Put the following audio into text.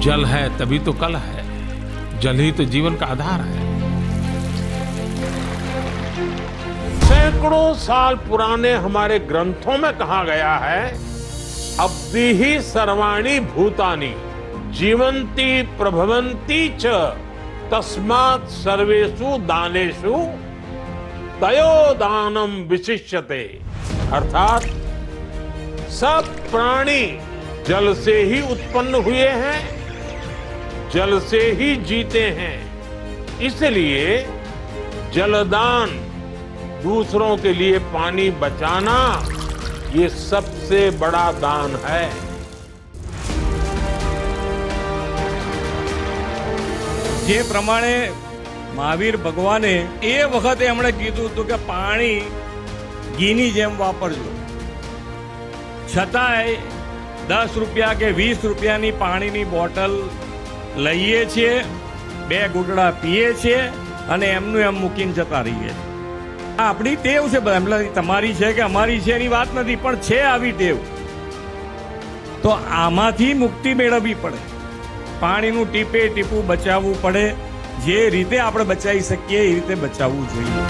जल है तभी तो कल है, जल ही तो जीवन का आधार है। सैकड़ों साल पुराने हमारे ग्रंथों में कहा गया है, अब्धिहि सर्वाणि भूतानि जीवन्ति प्रभवन्ति च तस्मात् सर्वेषु दानेषु तयो दानम विशिष्यते। अर्थात सब प्राणी जल से ही उत्पन्न हुए हैं, जल से ही जीते हैं। इसलिए जलदान, दूसरों के लिए पानी बचाना, ये सबसे बड़ा दान है। જે પ્રમાણે મહાવીર ભગવાને એ વખતે એમણે કીધું હતું કે પાણી ઘીની જેમ વાપરજો, છતાંય 10 રૂપિયા કે 20 રૂપિયાની પાણીની બોટલ લઈએ છીએ, 2 ઘૂંટડા પીએ છીએ અને એમનું એમ મૂકીને જતા રહીએ છીએ. આ આપણી ટેવ છે. બધા તમારી છે કે અમારી છે એની વાત નથી, પણ છે આવી ટેવ. તો આમાંથી મુક્તિ મેળવવી પડે. પાણીનું ટીપે ટીપું બચાવવું પડે. જે રીતે આપણે બચાવી શકીએ એ રીતે બચાવવું જોઈએ.